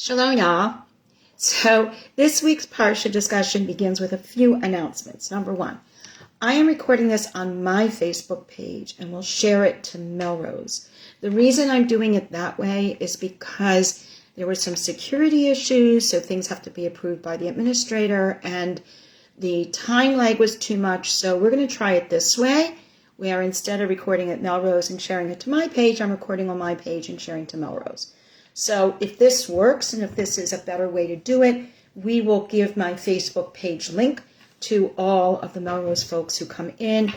Shalom, y'all. So this week's Parsha discussion begins with a few announcements. Number one, I am recording this on my Facebook page and will share it to Melrose. The reason I'm doing it that way is because there were some security issues, so things have to be approved by the administrator, and the time lag was too much, so we're going to try it this way, where instead of recording at Melrose and sharing it to my page, I'm recording on my page and sharing to Melrose. So if this works and if this is a better way to do it, we will give my Facebook page link to all of the Melrose folks who come in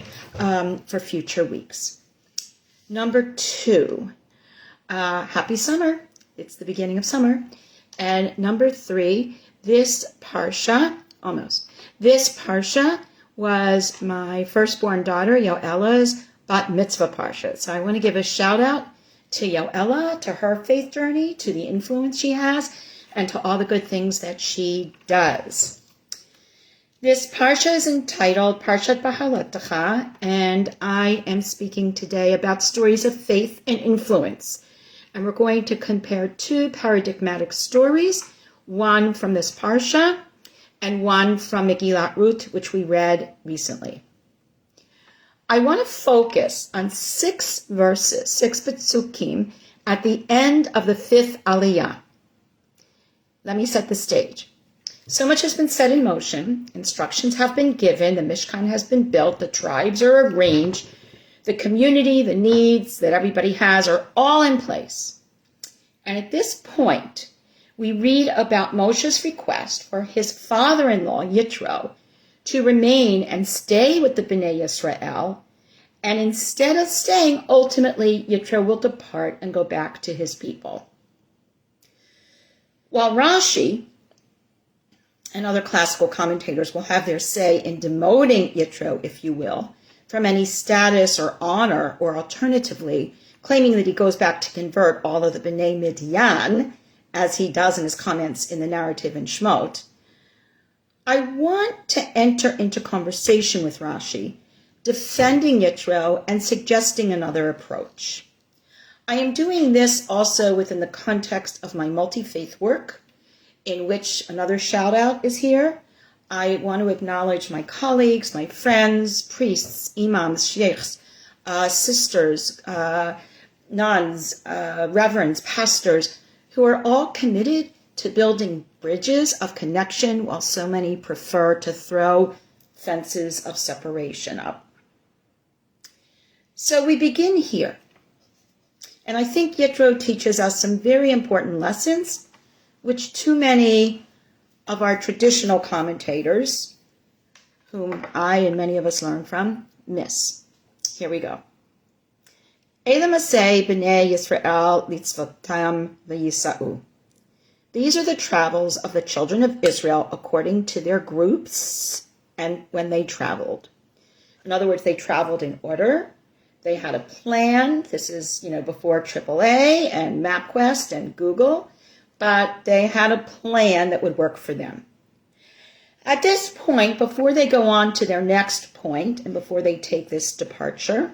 for future weeks. Number two, happy summer. It's the beginning of summer. And number three, this Parsha was my firstborn daughter, Yoella's bat mitzvah Parsha. So I want to give a shout out to Yoella, to her faith journey, to the influence she has, and to all the good things that she does. This Parsha is entitled Parshat BeHa'alotecha, and I am speaking today about stories of faith and influence. And we're going to compare two paradigmatic stories, one from this Parsha and one from Megillat Ruth, which we read recently. I want to focus on 6 verses, 6 psukim, at the end of the 5th Aliyah. Let me set the stage. So much has been set in motion. Instructions have been given. The Mishkan has been built. The tribes are arranged. The community, the needs that everybody has are all in place. And at this point, we read about Moshe's request for his father-in-law, Yitro, to remain and stay with the Bnei Yisrael, and instead of staying, ultimately, Yitro will depart and go back to his people. While Rashi and other classical commentators will have their say in demoting Yitro, if you will, from any status or honor, or alternatively, claiming that he goes back to convert all of the Bnei Midian, as he does in his comments in the narrative in Shemot, I want to enter into conversation with Rashi, defending Yitro and suggesting another approach. I am doing this also within the context of my multi-faith work, in which another shout out is here. I want to acknowledge my colleagues, my friends, priests, imams, sheikhs, sisters, nuns, reverends, pastors, who are all committed to building bridges of connection while so many prefer to throw fences of separation up. So we begin here. And I think Yitro teaches us some very important lessons, which too many of our traditional commentators, whom I and many of us learn from, miss. Here we go. Elam aseh b'nei Yisrael litzvotam v'yisa'u. These are the travels of the children of Israel according to their groups and when they traveled. In other words, they traveled in order. They had a plan. This is, before AAA and MapQuest and Google, but they had a plan that would work for them. At this point, before they go on to their next point and before they take this departure,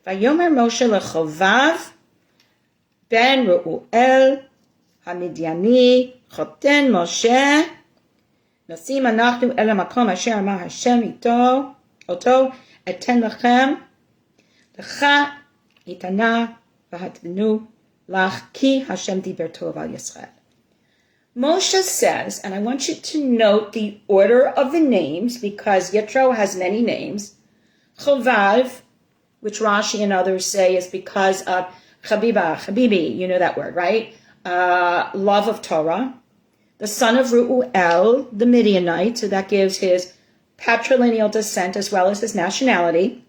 Vayomer Moshe lechovav ben Reuel Hamidiani choten Moshe nosim anachnu el hamakom asher amar Hashem ito oto eten lechem lecha itana v'hatnu lach ki Hashem diber tov al Yisrael. Moshe says, and I want you to note the order of the names because Yitro has many names. Chovav, which Rashi and others say is because of Habibi, you know that word, right? Love of Torah. The son of Reuel, the Midianite, so that gives his patrilineal descent as well as his nationality.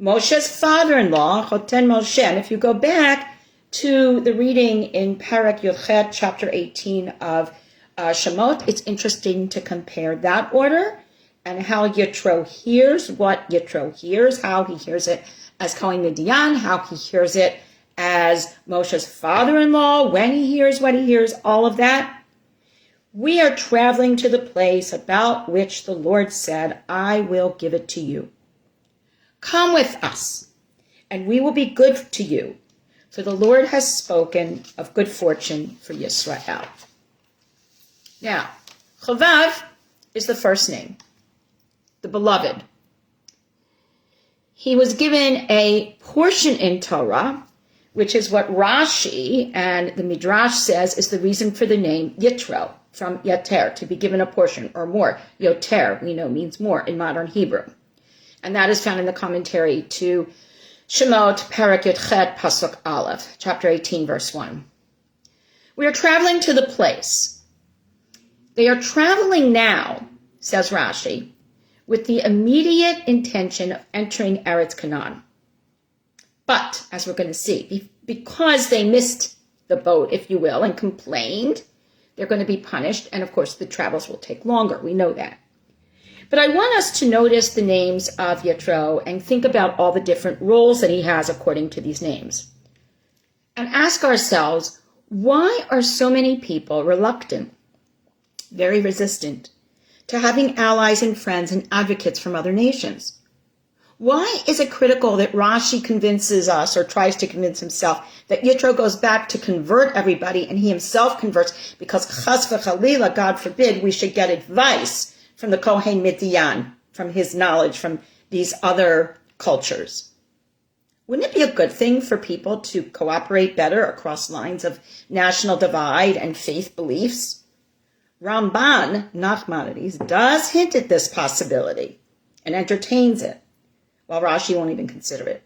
Moshe's father-in-law, Choten Moshe, and if you go back to the reading in Perek Yudchet, chapter 18 of Shemot, it's interesting to compare that order and how Yitro hears what Yitro hears, how he hears it as Kohen Midian, how he hears it as Moshe's father-in-law, when he hears what he hears, all of that. We are traveling to the place about which the Lord said, I will give it to you. Come with us, and we will be good to you, for the Lord has spoken of good fortune for Yisrael. Now, Chovav is the first name, the beloved. He was given a portion in Torah, which is what Rashi and the Midrash says is the reason for the name Yitro, from Yater, to be given a portion or more. Yoter, we know, means more in modern Hebrew. And that is found in the commentary to Shemot, Perek Yud-Chet, Pasuk Aleph, chapter 18, verse 1. We are traveling to the place. They are traveling now, says Rashi, with the immediate intention of entering Eretz Canaan. But, as we're going to see, because they missed the boat, if you will, and complained, they're going to be punished, and of course the travels will take longer. We know that. But I want us to notice the names of Yitro and think about all the different roles that he has according to these names. And ask ourselves, why are so many people reluctant, very resistant, to having allies and friends and advocates from other nations? Why is it critical that Rashi convinces us, or tries to convince himself, that Yitro goes back to convert everybody and he himself converts because chas v'chalila, God forbid, we should get advice from the Kohen Midian, from his knowledge from these other cultures? Wouldn't it be a good thing for people to cooperate better across lines of national divide and faith beliefs? Ramban, Nachmanides, does hint at this possibility and entertains it, while Rashi won't even consider it.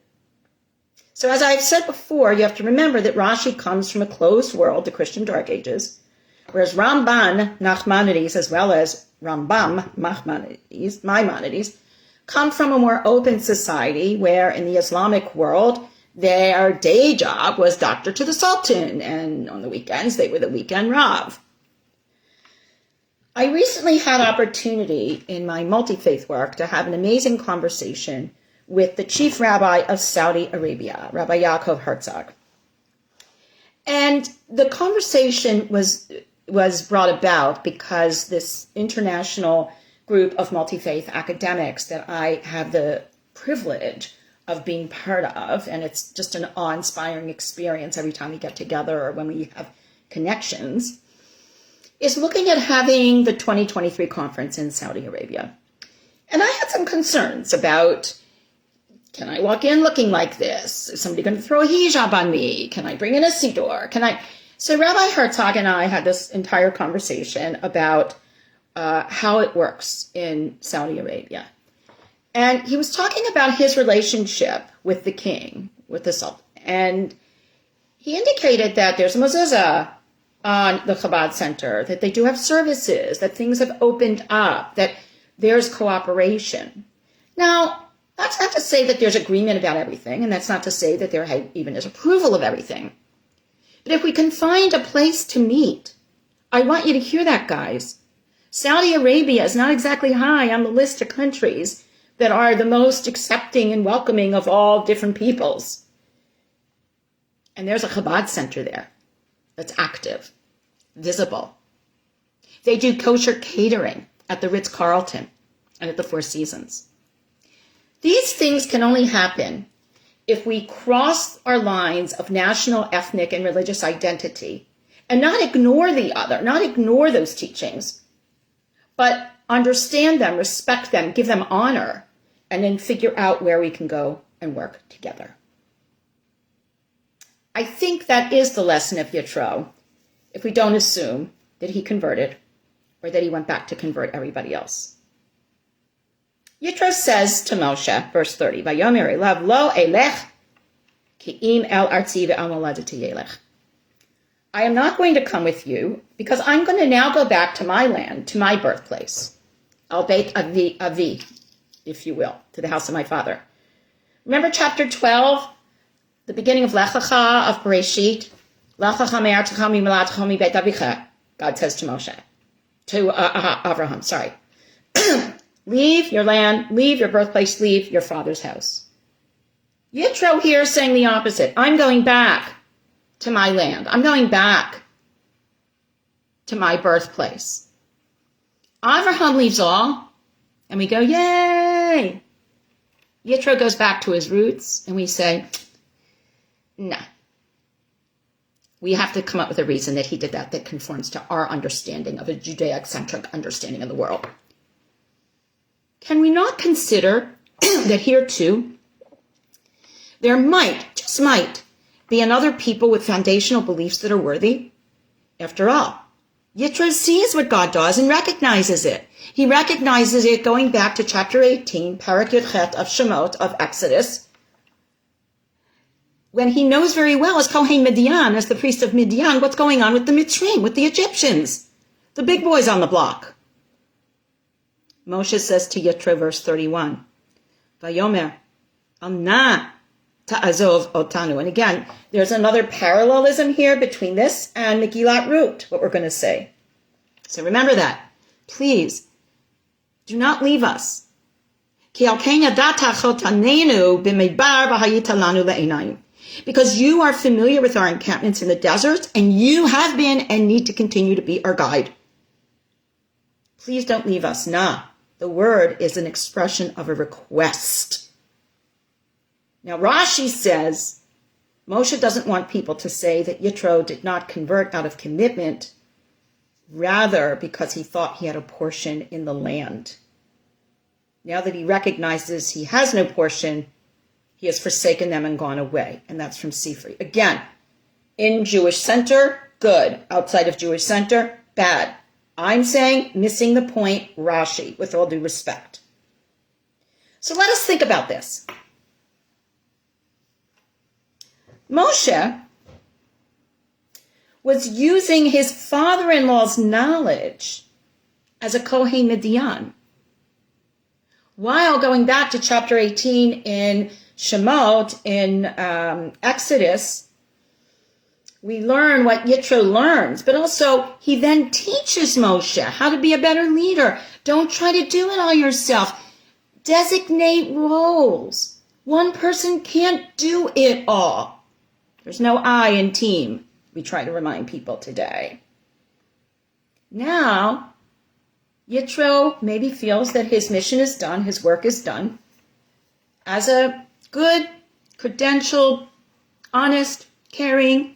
So as I've said before, you have to remember that Rashi comes from a closed world, the Christian Dark Ages, whereas Ramban, Nachmanides, as well as Rambam, Maimonides, come from a more open society where in the Islamic world, their day job was doctor to the Sultan, and on the weekends, they were the weekend Rav. I recently had opportunity in my multi-faith work to have an amazing conversation with the chief rabbi of Saudi Arabia, Rabbi Yaakov Herzog. And the conversation was brought about because this international group of multi-faith academics that I have the privilege of being part of, and it's just an awe-inspiring experience every time we get together or when we have connections, is looking at having the 2023 conference in Saudi Arabia. And I had some concerns about, can I walk in looking like this? Is somebody going to throw a hijab on me? Can I bring in a siddur? So Rabbi Herzog and I had this entire conversation about how it works in Saudi Arabia. And he was talking about his relationship with the king, with the sultan. And he indicated that there's a mezuzah on the Chabad Center, that they do have services, that things have opened up, that there's cooperation. Now, that's not to say that there's agreement about everything, and that's not to say that there even is approval of everything. But if we can find a place to meet, I want you to hear that, guys. Saudi Arabia is not exactly high on the list of countries that are the most accepting and welcoming of all different peoples. And there's a Chabad Center there that's active, visible. They do kosher catering at the Ritz-Carlton and at the Four Seasons. These things can only happen if we cross our lines of national, ethnic, and religious identity and not ignore the other, not ignore those teachings, but understand them, respect them, give them honor, and then figure out where we can go and work together. I think that is the lesson of Yitro, if we don't assume that he converted or that he went back to convert everybody else. Yitro says to Moshe, verse 30, Vayomer elav lo elech ki im el artzi ve'al moladati yelech. I am not going to come with you because I'm going to now go back to my land, to my birthplace. Al beit avi, if you will, to the house of my father. Remember chapter 12, the beginning of Lech Lecha, of Bereshit? Lech Lecha me'artecha mi'moladecha mi'beit avicha, God says to Moshe, to Abraham, sorry. Leave your land, leave your birthplace, leave your father's house. Yitro here is saying the opposite. I'm going back to my land. I'm going back to my birthplace. Abraham leaves all, and we go, yay! Yitro goes back to his roots, and we say, nah. we have to come up with a reason that he did that conforms to our understanding of a Judaic-centric understanding of the world. Can we not consider that here too, there might, just might, be another people with foundational beliefs that are worthy? After all, Yitro sees what God does and recognizes it. He recognizes it going back to chapter 18, Parak Yud of Shemot, of Exodus, when he knows very well as Kohen Midian, as the priest of Midian, what's going on with the Mitzrayim, with the Egyptians, the big boys on the block. Moshe says to Yitro, verse 31, Vayomer, Amna ta'azov otanu. And again, there's another parallelism here between this and Megillat Rut, what we're going to say. So remember that. Please, do not leave us. Because you are familiar with our encampments in the desert, and you have been and need to continue to be our guide. Please don't leave us. Nah, the word is an expression of a request. Now Rashi says, Moshe doesn't want people to say that Yitro did not convert out of commitment, rather because he thought he had a portion in the land. Now that he recognizes he has no portion, he has forsaken them and gone away. And that's from Sifri. Again, in Jewish center, good. Outside of Jewish center, bad. I'm saying missing the point, Rashi, with all due respect. So let us think about this. Moshe was using his father-in-law's knowledge as a Kohen Midian. While going back to chapter 18 in Shemot, in Exodus, we learn what Yitro learns, but also he then teaches Moshe how to be a better leader. Don't try to do it all yourself. Designate roles. One person can't do it all. There's no I in team, we try to remind people today. Now, Yitro maybe feels that his mission is done, his work is done. As a good, credentialed, honest, caring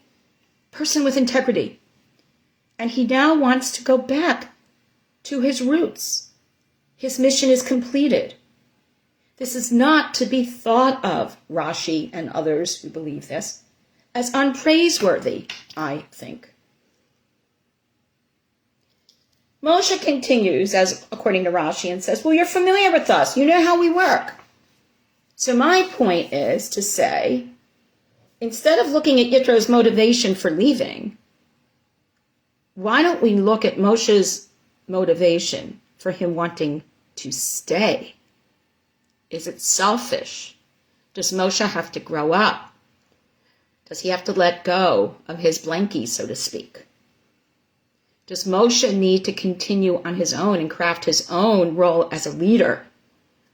person with integrity. And he now wants to go back to his roots. His mission is completed. This is not to be thought of, Rashi and others who believe this, as unpraiseworthy, I think. Moshe continues, as according to Rashi, and says, well, you're familiar with us. You know how we work. So my point is to say, instead of looking at Yitro's motivation for leaving, why don't we look at Moshe's motivation for him wanting to stay? Is it selfish? Does Moshe have to grow up? Does he have to let go of his blankie, so to speak? Does Moshe need to continue on his own and craft his own role as a leader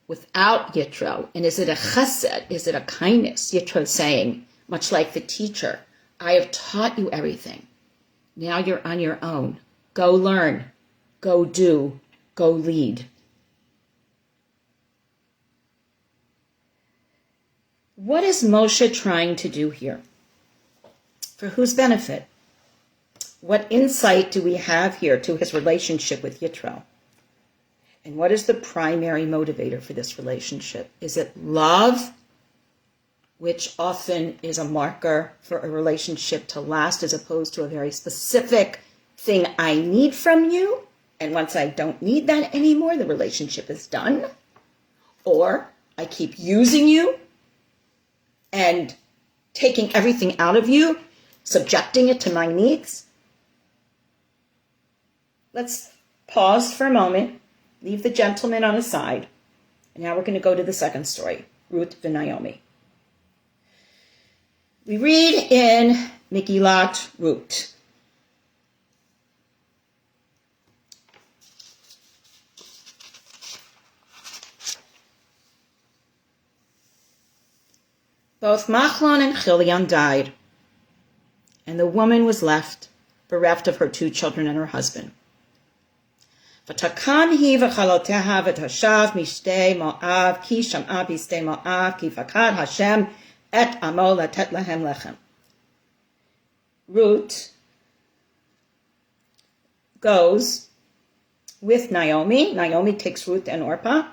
without Yitro? And is it a chesed? Is it a kindness? Yitro saying, much like the teacher, I have taught you everything. Now you're on your own. Go learn. Go do. Go lead. What is Moshe trying to do here? For whose benefit? What insight do we have here to his relationship with Yitro? And what is the primary motivator for this relationship? Is it love, which often is a marker for a relationship to last, as opposed to a very specific thing I need from you, and once I don't need that anymore, the relationship is done? Or I keep using you and taking everything out of you, subjecting it to my needs? Let's pause for a moment, leave the gentleman on the side, and now we're going to go to the second story, Ruth and Naomi. We read in Megillat Rut. Both Machlon and Chilion died, and the woman was left bereft of her 2 children and her husband. ותקם היא וחלותיה ותשב משדה מואב, כי שמעה בשדה מואב, כי פקד השם את עמו לתת להם לחם. Ruth goes with Naomi. Naomi takes Ruth and Orpah,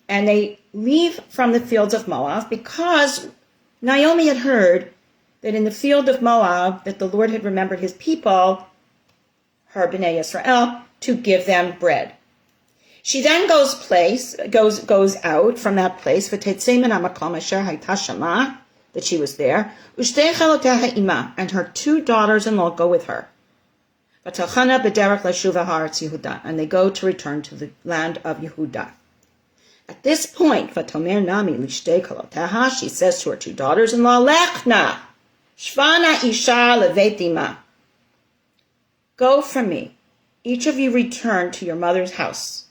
and they leave from the fields of Moab because Naomi had heard that in the field of Moab that the Lord had remembered his people, her Bnei Israel, to give them bread. She then goes out from that place, that she was there, and her 2 daughters-in-law go with her. And they go to return to the land of Yehudah. At this point, she says to her 2 daughters-in-law, Lechna, Shvana Isha Levetima. Go from me. Each of you return to your mother's house.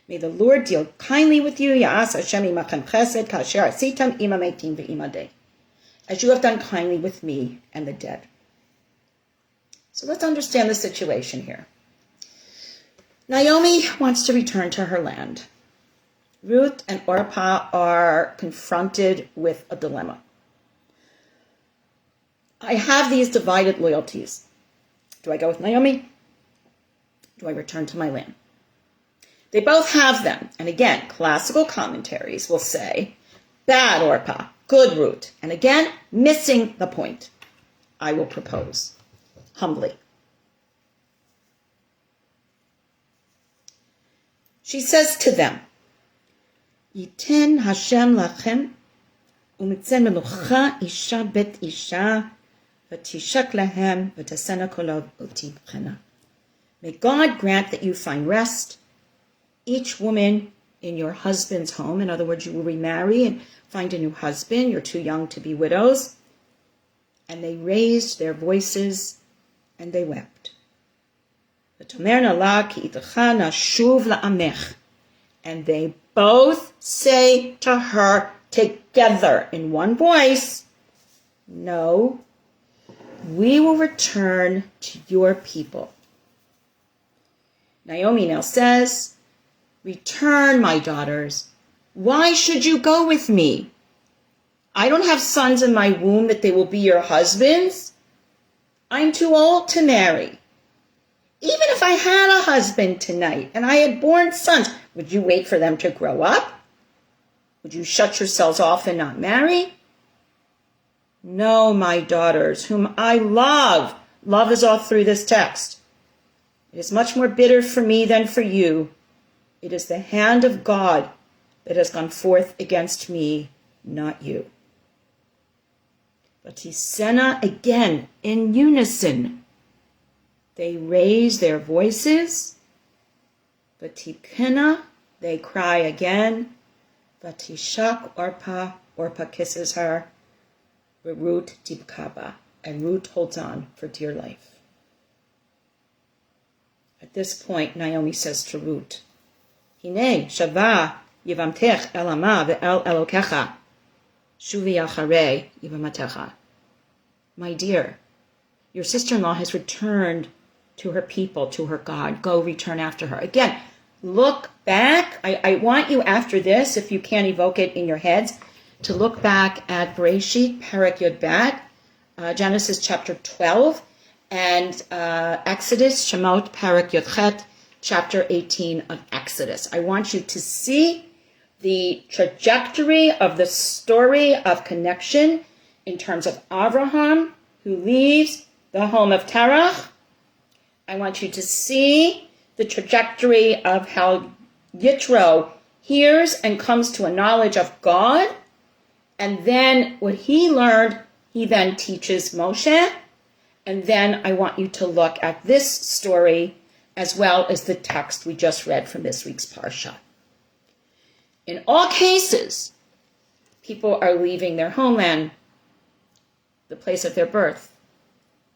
May the Lord deal kindly with you, Ya'as Hashem imachem chesed, kasher asitam ima meitim ve'ima dei, as you have done kindly with me and the dead. So let's understand the situation here. Naomi wants to return to her land. Ruth and Orpah are confronted with a dilemma. I have these divided loyalties. Do I go with Naomi? Do I return to my land? They both have them. And again, classical commentaries will say, bad Orpah, good Ruth. And again, missing the point. I will propose, humbly. She says to them, Yiten Hashem lachem, umitzen melucha isha bet isha, v'tishak lahem, v'tasena kolov uti b'chena. May God grant that you find rest, each woman in your husband's home. In other words, you will remarry and find a new husband. You're too young to be widows. And they raised their voices and they wept. And they both say to her together in one voice, no, we will return to your people. Naomi now says, return, my daughters. Why should you go with me? I don't have sons in my womb that they will be your husbands. I'm too old to marry. Even if I had a husband tonight and I had born sons, would you wait for them to grow up? Would you shut yourselves off and not marry? No, my daughters, whom I love. Love is all through this text. It is much more bitter for me than for you. It is the hand of God that has gone forth against me, not you. But Tisena, again, in unison, they raise their voices. But Tikena, they cry again. But Tishak Orpah kisses her. But Ruth Tibkaba, and Ruth holds on for dear life. At this point, Naomi says to Ruth, Hine shava yivamtech el ama ve'el elokecha, shuvi acharei yivamatecha. My dear, your sister-in-law has returned to her people, to her God. Go return after her. Again, look back. I want you after this, if you can't evoke it in your heads, to look back at Bereshit, Perek Yud Bet, Genesis chapter 12, and Exodus, Shemot, Perek Yud Chet, chapter 18 of Exodus. I want you to see the trajectory of the story of connection in terms of Abraham, who leaves the home of Terach. I want you to see the trajectory of how Yitro hears and comes to a knowledge of God. And then what he learned, he then teaches Moshe. And then I want you to look at this story as well as the text we just read from this week's Parshat. In all cases, people are leaving their homeland, the place of their birth,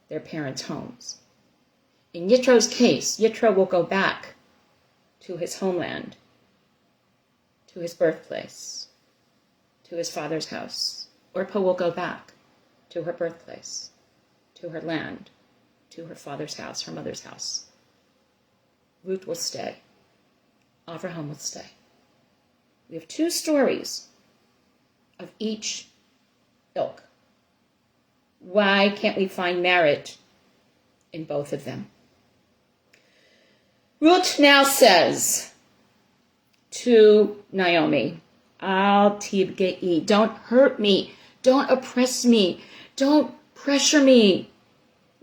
their parents' homes. In Yitro's case, Yitro will go back to his homeland, to his birthplace, to his father's house. Orpah will go back to her birthplace, to her land, to her father's house, her mother's house. Ruth will stay. Avraham will stay. We have 2 stories of each ilk. Why can't we find merit in both of them? Ruth now says to Naomi, Al tibgei, don't hurt me, don't oppress me, don't pressure me,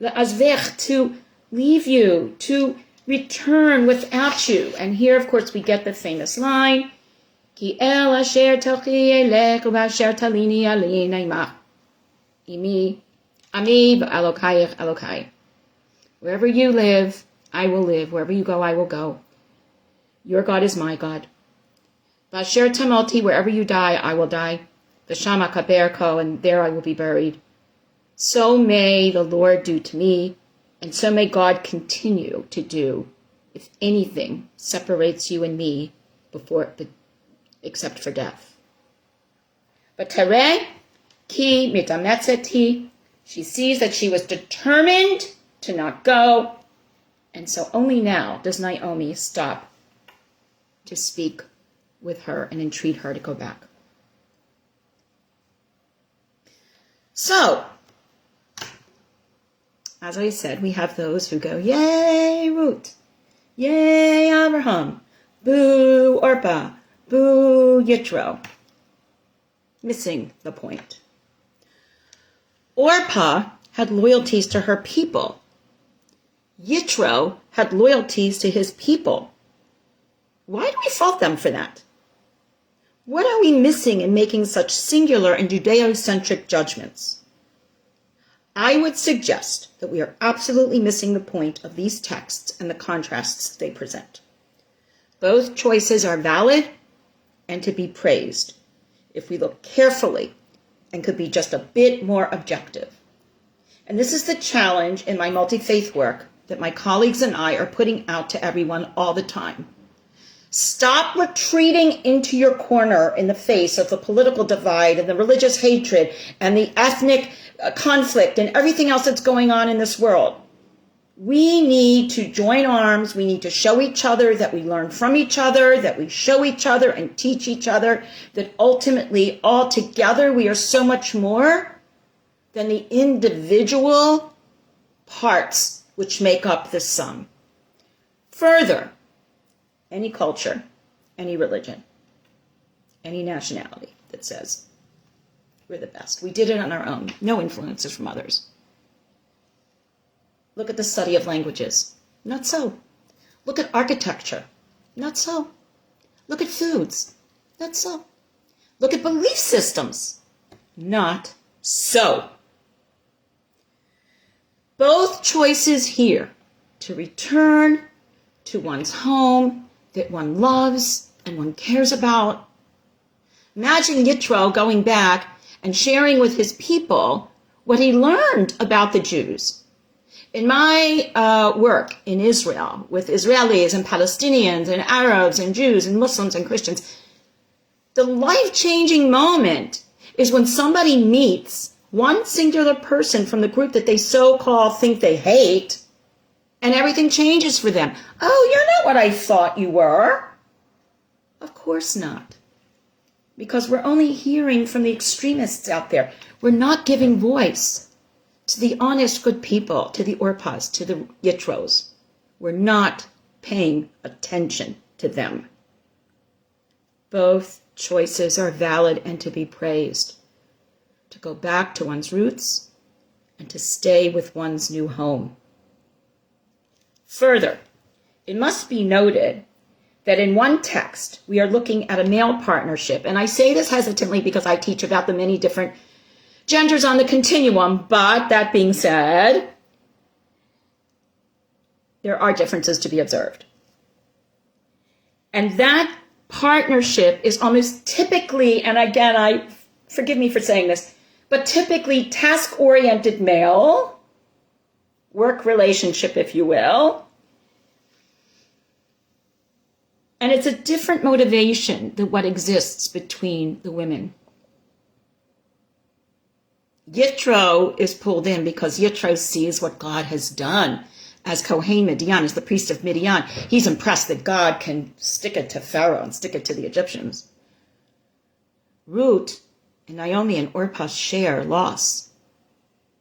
le'azvech, to leave you, to return without you. And here, of course, we get the famous line, Ki el asher tochi elech u'asher talini ali naimach, imi, ami v'alokayich alokai. Wherever you live, I will live. Wherever you go, I will go. Your God is my God. V'asher tamalti, wherever you die, I will die. V'shama kaberko, and there I will be buried. So may the Lord do to me, and so may God continue to do, if anything separates you and me except for death. But Tereh, ki mitametzeti, she sees that she was determined to not go, and so only now does Naomi stop to speak with her and entreat her to go back. So, as I said, we have those who go, yay, Ruth, yay, Abraham, boo, Orpah, boo, Yitro. Missing the point. Orpah had loyalties to her people. Yitro had loyalties to his people. Why do we fault them for that? What are we missing in making such singular and Judeo-centric judgments? I would suggest that we are absolutely missing the point of these texts and the contrasts they present. Both choices are valid and to be praised if we look carefully and could be just a bit more objective. And this is the challenge in my multi-faith work that my colleagues and I are putting out to everyone all the time. Stop retreating into your corner in the face of the political divide and the religious hatred and the ethnic conflict and everything else that's going on in this world. We need to join arms. We need to show each other that we learn from each other, that we show each other and teach each other, that ultimately, all together, we are so much more than the individual parts which make up the sum. Further, any culture, any religion, any nationality that says we're the best. We did it on our own. No influences from others. Look at the study of languages. Not so. Look at architecture. Not so. Look at foods. Not so. Look at belief systems. Not so. Both choices here, to return to one's home that one loves and one cares about. Imagine Yitro going back and sharing with his people what he learned about the Jews. In my work in Israel, with Israelis and Palestinians and Arabs and Jews and Muslims and Christians, the life-changing moment is when somebody meets one singular person from the group that they so-called think they hate, and everything changes for them. Oh, you're not what I thought you were. Of course not. Because we're only hearing from the extremists out there. We're not giving voice to the honest, good people, to the Orpahs, to the Yitros. We're not paying attention to them. Both choices are valid and to be praised. To go back to one's roots and to stay with one's new home. Further, it must be noted that in one text, we are looking at a male partnership. And I say this hesitantly because I teach about the many different genders on the continuum. But that being said, there are differences to be observed. And that partnership is almost typically, and again, forgive me for saying this, but typically task-oriented male, work relationship, if you will. And it's a different motivation than what exists between the women. Yitro is pulled in because Yitro sees what God has done as Kohen Midian, as the priest of Midian. He's impressed that God can stick it to Pharaoh and stick it to the Egyptians. Ruth and Naomi and Orpah share loss.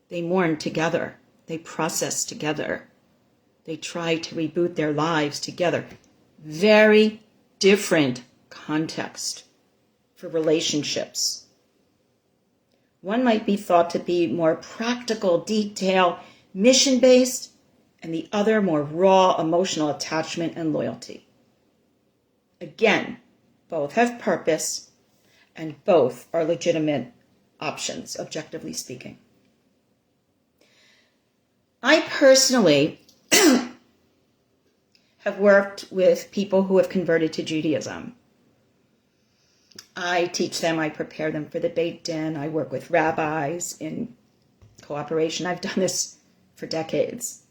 They mourn together. They process together. They try to reboot their lives together. Very different context for relationships. One might be thought to be more practical, detail, mission-based, and the other more raw, emotional attachment and loyalty. Again, both have purpose, and both are legitimate options, objectively speaking. I personally have worked with people who have converted to Judaism. I teach them, I prepare them for the Beit Din, I work with rabbis in cooperation. I've done this for decades.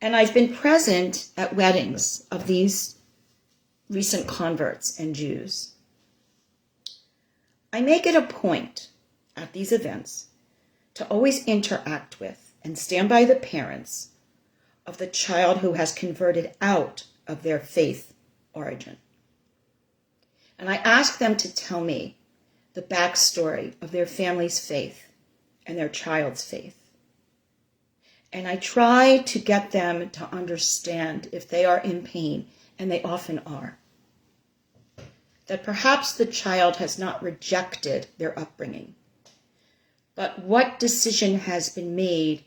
And I've been present at weddings of these recent converts and Jews. I make it a point at these events to always interact with and stand by the parents of the child who has converted out of their faith origin. And I ask them to tell me the backstory of their family's faith and their child's faith. And I try to get them to understand if they are in pain, and they often are, that perhaps the child has not rejected their upbringing, but what decision has been made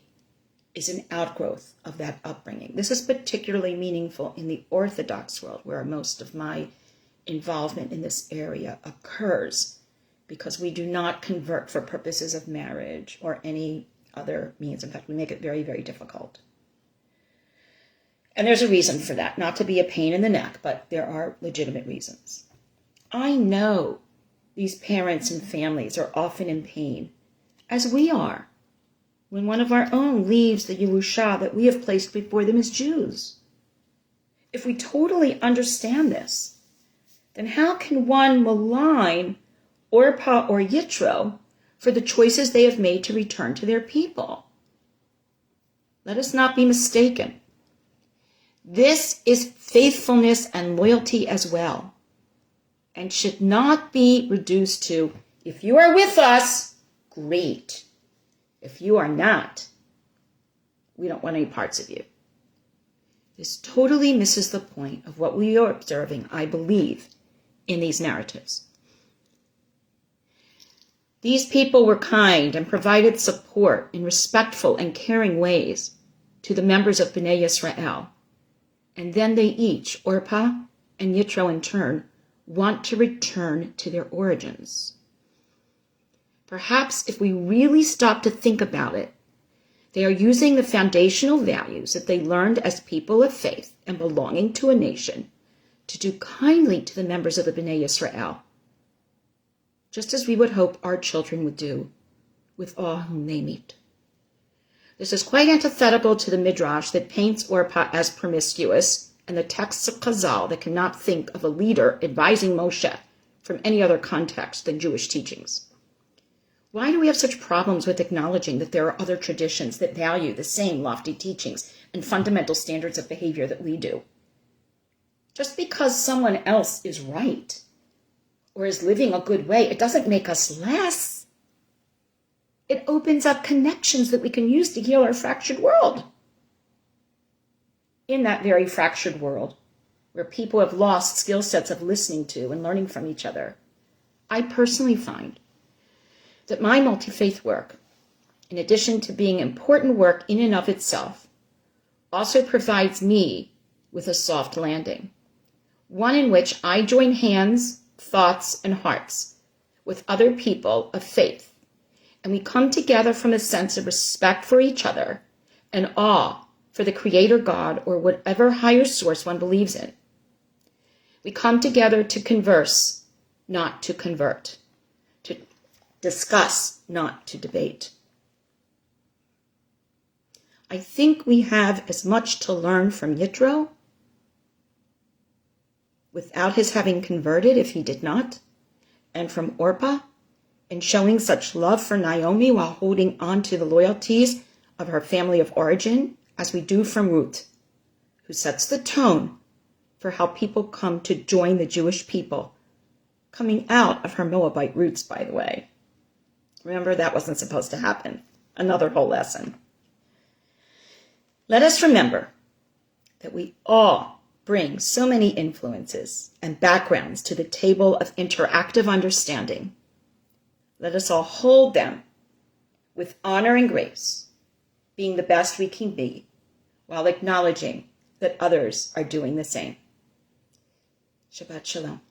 is an outgrowth of that upbringing. This is particularly meaningful in the Orthodox world, where most of my involvement in this area occurs, because we do not convert for purposes of marriage or any other means. In fact, we make it very, very difficult. And there's a reason for that, not to be a pain in the neck, but there are legitimate reasons. I know these parents and families are often in pain, as we are, when one of our own leaves the Yerusha that we have placed before them as Jews. If we totally understand this, then how can one malign Orpah or Yitro for the choices they have made to return to their people? Let us not be mistaken. This is faithfulness and loyalty as well, and should not be reduced to, if you are with us, great. If you are not, we don't want any parts of you. This totally misses the point of what we are observing, I believe, in these narratives. These people were kind and provided support in respectful and caring ways to the members of Bnei Yisrael. And then they each, Orpah and Yitro in turn, want to return to their origins. Perhaps if we really stop to think about it, they are using the foundational values that they learned as people of faith and belonging to a nation to do kindly to the members of the Bnei Yisrael, just as we would hope our children would do with all whom they meet. This is quite antithetical to the Midrash that paints Orpah as promiscuous and the texts of Chazal that cannot think of a leader advising Moshe from any other context than Jewish teachings. Why do we have such problems with acknowledging that there are other traditions that value the same lofty teachings and fundamental standards of behavior that we do? Just because someone else is right or is living a good way, it doesn't make us less. It opens up connections that we can use to heal our fractured world. In that very fractured world, where people have lost skill sets of listening to and learning from each other, I personally find that my multi-faith work, in addition to being important work in and of itself, also provides me with a soft landing, one in which I join hands, thoughts, and hearts with other people of faith, and we come together from a sense of respect for each other and awe for the Creator God or whatever higher source one believes in. We come together to converse, not to convert, to discuss, not to debate. I think we have as much to learn from Yitro without his having converted if he did not, and from Orpah in showing such love for Naomi while holding on to the loyalties of her family of origin as we do from Ruth, who sets the tone for how people come to join the Jewish people, coming out of her Moabite roots, by the way. Remember, that wasn't supposed to happen. Another whole lesson. Let us remember that we all bring so many influences and backgrounds to the table of interactive understanding. Let us all hold them with honor and grace, being the best we can be, while acknowledging that others are doing the same. Shabbat Shalom.